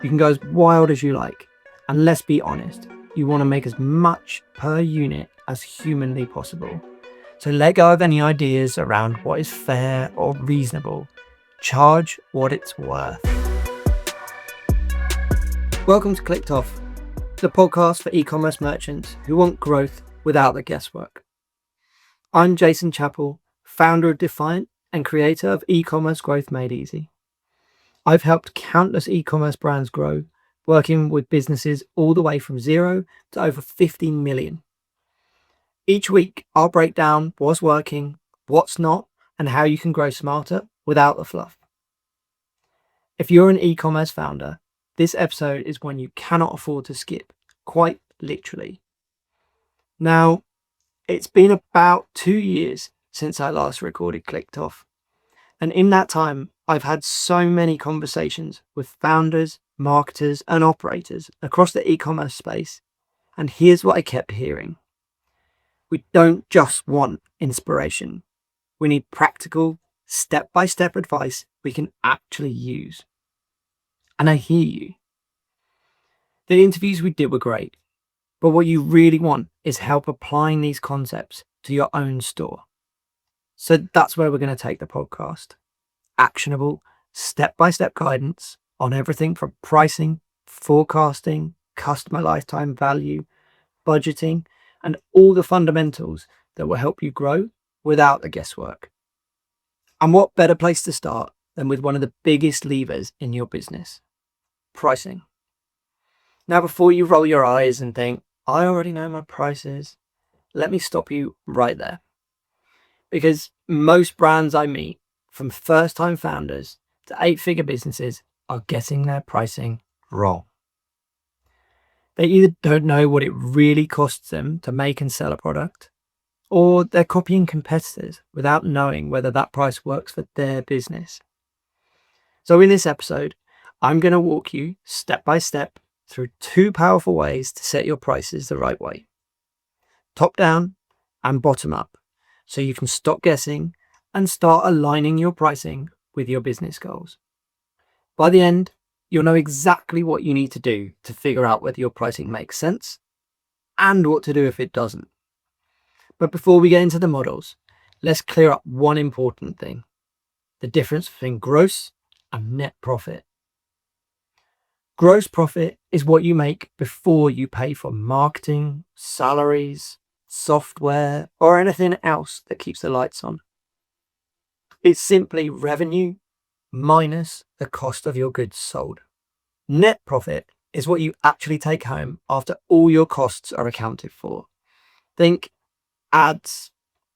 You can go as wild as you like. And let's be honest, you want to make as much per unit as humanly possible. So let go of any ideas around what is fair or reasonable. Charge what it's worth. Welcome to Clicked Off, the podcast for e-commerce merchants who want growth without the guesswork. I'm Jason Chappell, founder of Defiant and creator of e-commerce growth made easy. I've helped countless e-commerce brands grow, working with businesses all the way from 0 to over 50 million. Each week, I'll break down what's working, what's not, and how you can grow smarter without the fluff. If you're an e-commerce founder, this episode is one you cannot afford to skip, quite literally. Now, it's been about 2 years since I last recorded Clicked Off. And in that time, I've had so many conversations with founders, marketers, and operators across the e-commerce space. And here's what I kept hearing. We don't just want inspiration. We need practical, step-by-step advice we can actually use. And I hear you. The interviews we did were great, but what you really want is help applying these concepts to your own store. So that's where we're going to take the podcast. Actionable, step-by-step guidance on everything from pricing, forecasting, customer lifetime value, budgeting, and all the fundamentals that will help you grow without the guesswork. And what better place to start than with one of the biggest levers in your business, pricing. Now, before you roll your eyes and think, I already know my prices, let me stop you right there. Because most brands I meet, from first-time founders to 8-figure businesses, are getting their pricing wrong. They either don't know what it really costs them to make and sell a product, or they're copying competitors without knowing whether that price works for their business. So in this episode, I'm going to walk you step by step through 2 powerful ways to set your prices the right way. Top down and bottom up, so you can stop guessing and start aligning your pricing with your business goals. By the end, you'll know exactly what you need to do to figure out whether your pricing makes sense and what to do if it doesn't. But before we get into the models, let's clear up one important thing: the difference between gross and net profit. Gross profit is what you make before you pay for marketing, salaries, software, or anything else that keeps the lights on. It's simply revenue minus the cost of your goods sold. Net profit is what you actually take home after all your costs are accounted for. Think ads,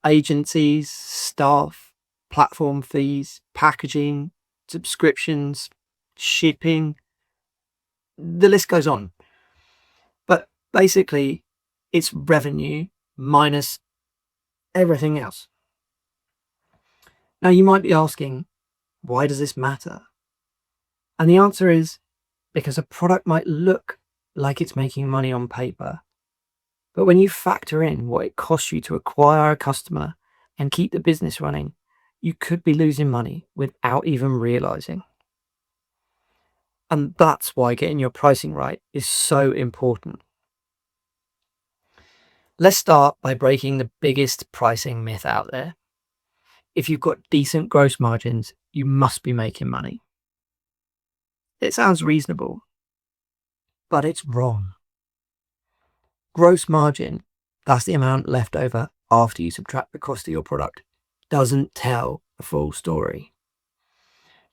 agencies, staff, platform fees, packaging, subscriptions, shipping. The list goes on. But basically, it's revenue minus everything else. Now, you might be asking, why does this matter? And the answer is because a product might look like it's making money on paper, but when you factor in what it costs you to acquire a customer and keep the business running, you could be losing money without even realizing. And that's why getting your pricing right is so important. Let's start by breaking the biggest pricing myth out there. If you've got decent gross margins, you must be making money. It sounds reasonable, but it's wrong. Gross margin, that's the amount left over after you subtract the cost of your product, doesn't tell the full story.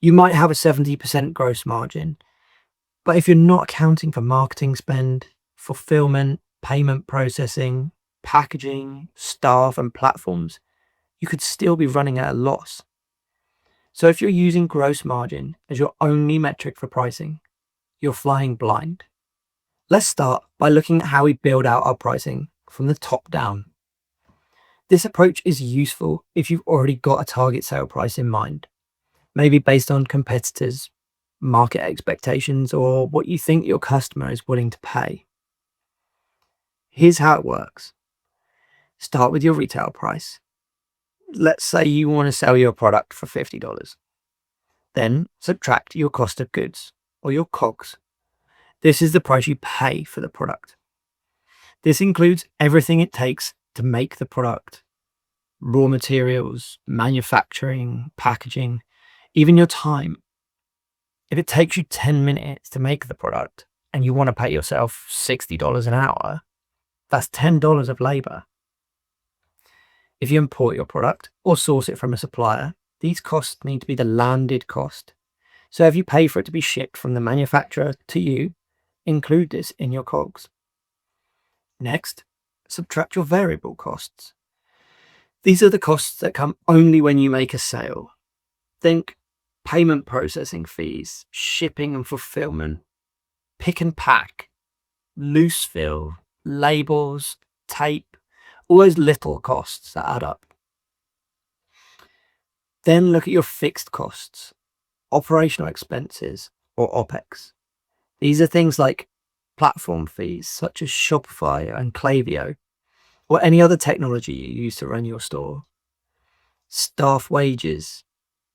You might have a 70% gross margin, but if you're not accounting for marketing spend, fulfillment, payment processing, packaging, staff, and platforms, you could still be running at a loss. So if you're using gross margin as your only metric for pricing, you're flying blind. Let's start by looking at how we build out our pricing from the top down. This approach is useful if you've already got a target sale price in mind, maybe based on competitors, market expectations, or what you think your customer is willing to pay. Here's how it works. Start with your retail price. Let's say you want to sell your product for $50. Then subtract your cost of goods, or your COGS, This is the price you pay for the product. This includes everything it takes to make the product: raw materials, manufacturing, packaging, even your time. If it takes you 10 minutes to make the product and you want to pay yourself $60 an hour, that's $10 of labor. If you import your product or source it from a supplier, these costs need to be the landed cost. So if you pay for it to be shipped from the manufacturer to you, include this in your COGS. Next, subtract your variable costs. These are the costs that come only when you make a sale. Think payment processing fees, shipping and fulfillment, pick and pack, loose fill, labels, tape, all those little costs that add up. Then look at your fixed costs, operational expenses, or OPEX. These are things like platform fees such as Shopify and Klaviyo, or any other technology you use to run your store, staff wages,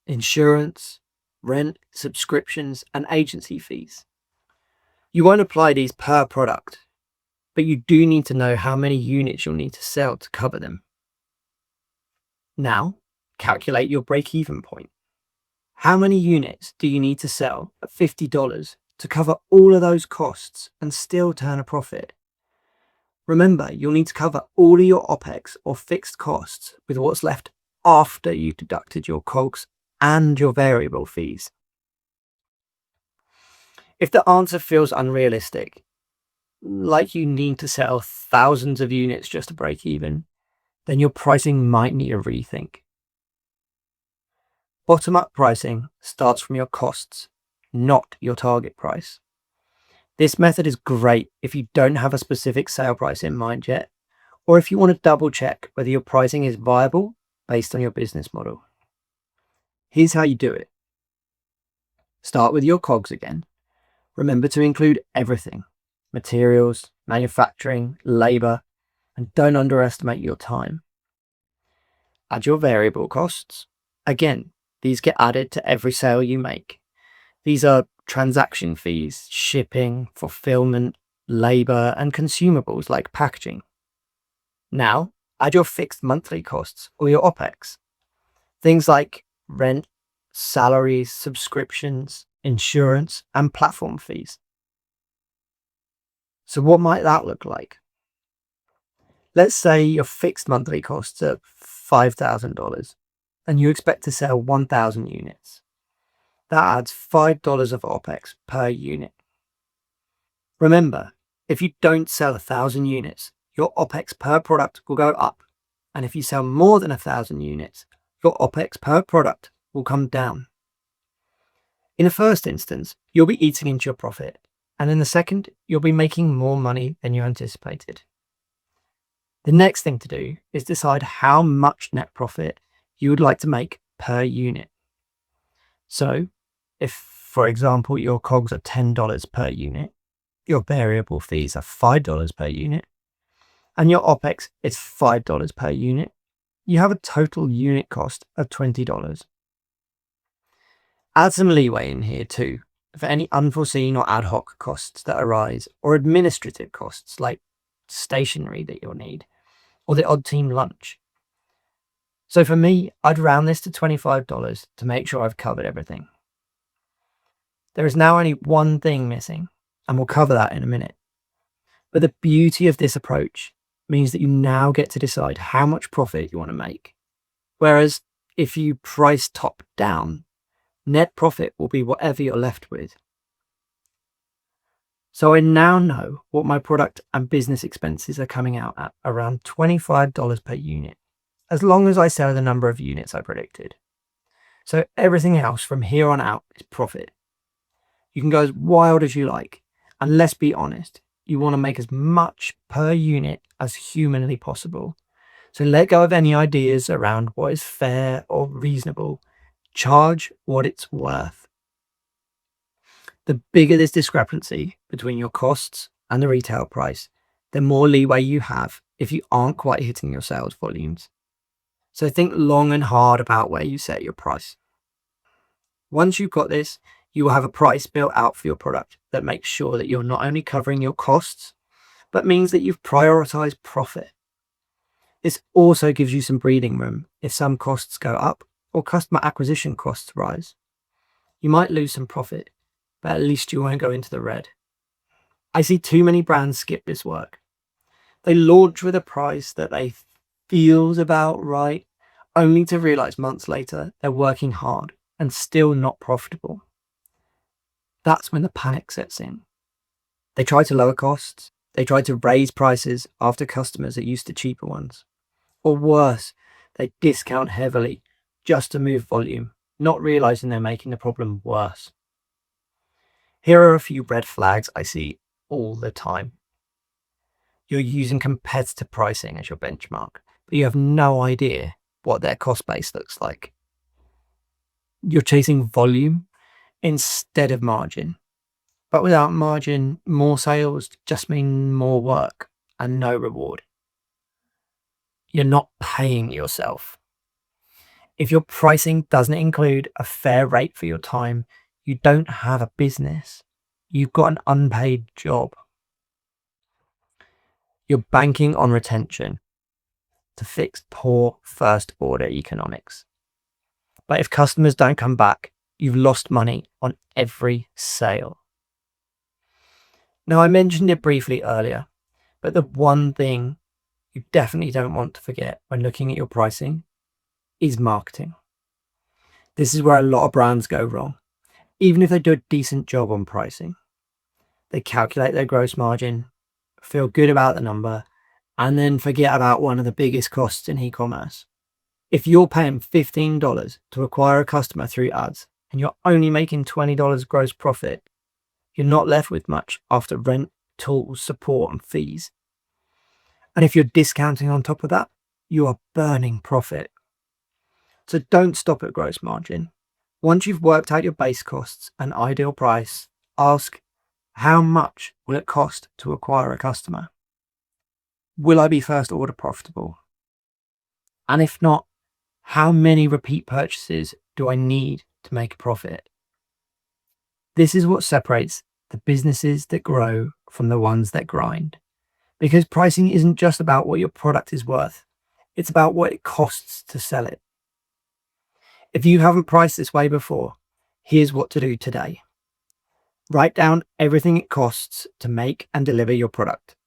insurance, rent, subscriptions, and agency fees. You won't apply these per product, but you do need to know how many units you'll need to sell to cover them. Now, calculate your break-even point. How many units do you need to sell at $50 to cover all of those costs and still turn a profit? Remember, you'll need to cover all of your OPEX or fixed costs with what's left after you've deducted your COGS and your variable fees. If the answer feels unrealistic, like you need to sell thousands of units just to break even, then your pricing might need a rethink. Bottom-up pricing starts from your costs, not your target price. This method is great if you don't have a specific sale price in mind yet, or if you want to double check whether your pricing is viable based on your business model. Here's how you do it. Start with your COGS again. Remember to include everything: materials, manufacturing, labor, and don't underestimate your time. Add your variable costs. Again, these get added to every sale you make. These are transaction fees, shipping, fulfillment, labor, and consumables like packaging. Now, add your fixed monthly costs or your OPEX. Things like rent, salaries, subscriptions, insurance, and platform fees. So what might that look like? Let's say your fixed monthly costs are $5,000 and you expect to sell 1,000 units. That adds $5 of OPEX per unit. Remember, if you don't sell 1,000 units, your OPEX per product will go up. And if you sell more than 1,000 units, your OPEX per product will come down. In the first instance, you'll be eating into your profit. And in the second, you'll be making more money than you anticipated. The next thing to do is decide how much net profit you would like to make per unit. So, if, for example, your COGS are $10 per unit, your variable fees are $5 per unit, and your OPEX is $5 per unit, you have a total unit cost of $20. Add some leeway in here too, for any unforeseen or ad hoc costs that arise, or administrative costs like stationery that you'll need, or the odd team lunch. So for me, I'd round this to $25 to make sure I've covered everything. There is now only one thing missing, and we'll cover that in a minute. But the beauty of this approach means that you now get to decide how much profit you want to make. Whereas if you price top down, net profit will be whatever you're left with. So I now know what my product and business expenses are coming out at around $25 per unit, as long as I sell the number of units I predicted. So everything else from here on out is profit. You can go as wild as you like, and let's be honest, you want to make as much per unit as humanly possible. So let go of any ideas around what is fair or reasonable. Charge what it's worth. The bigger this discrepancy between your costs and the retail price, the more leeway you have if you aren't quite hitting your sales volumes. So think long and hard about where you set your price. Once you've got this, You will have a price built out for your product that makes sure that you're not only covering your costs, but means that you've prioritized profit. This also gives you some breathing room if some costs go up or customer acquisition costs rise. You might lose some profit, but at least you won't go into the red. I see too many brands skip this work. They launch with a price that they feels about right, only to realize months later they're working hard and still not profitable. That's when the panic sets in. They try to lower costs. They try to raise prices after customers are used to cheaper ones. Or worse, they discount heavily just to move volume, not realizing they're making the problem worse. Here are a few red flags I see all the time. You're using competitor pricing as your benchmark, but you have no idea what their cost base looks like. You're chasing volume instead of margin. But without margin, more sales just mean more work and no reward. You're not paying yourself. If your pricing doesn't include a fair rate for your time, you don't have a business. You've got an unpaid job. You're banking on retention to fix poor first order economics. But if customers don't come back, you've lost money on every sale. Now, I mentioned it briefly earlier, but the one thing you definitely don't want to forget when looking at your pricing is marketing. This is where a lot of brands go wrong. Even if they do a decent job on pricing, they calculate their gross margin, feel good about the number, and then forget about one of the biggest costs in e-commerce. If you're paying $15 to acquire a customer through ads and you're only making $20 gross profit, you're not left with much after rent, tools, support, and fees. And if you're discounting on top of that, you are burning profit. So don't stop at gross margin. Once you've worked out your base costs and ideal price, ask, how much will it cost to acquire a customer? Will I be first order profitable? And if not, how many repeat purchases do I need to make a profit? This is what separates the businesses that grow from the ones that grind. Because pricing isn't just about what your product is worth. It's about what it costs to sell it. If you haven't priced this way before, here's what to do today. Write down everything it costs to make and deliver your product.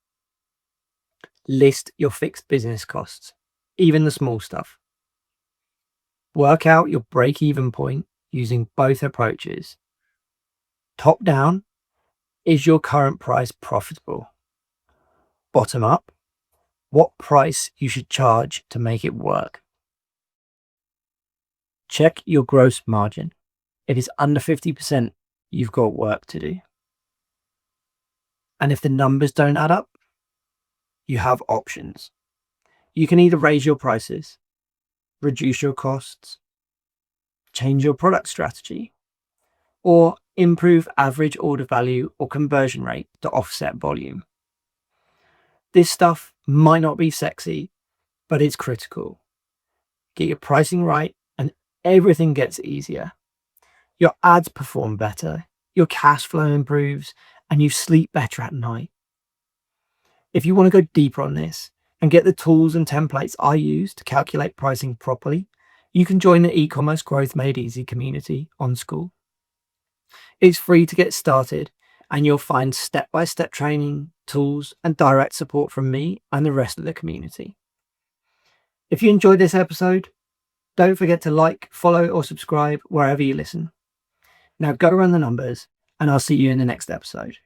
List your fixed business costs, even the small stuff. Work out your break-even point using both approaches. Top down, is your current price profitable? Bottom up, what price you should charge to make it work? Check your gross margin. If it's under 50%, you've got work to do. And if the numbers don't add up, you have options. You can either raise your prices, reduce your costs, change your product strategy, or improve average order value or conversion rate to offset volume. This stuff might not be sexy, but it's critical. Get your pricing right and everything gets easier. Your ads perform better, your cash flow improves, and you sleep better at night. If you want to go deeper on this and get the tools and templates I use to calculate pricing properly, you can join the e-commerce Growth Made Easy community on School. It's free to get started, and you'll find step-by-step training, tools, and direct support from me and the rest of the community. If you enjoyed this episode, don't forget to like, follow, or subscribe wherever you listen. Now go run the numbers, and I'll see you in the next episode.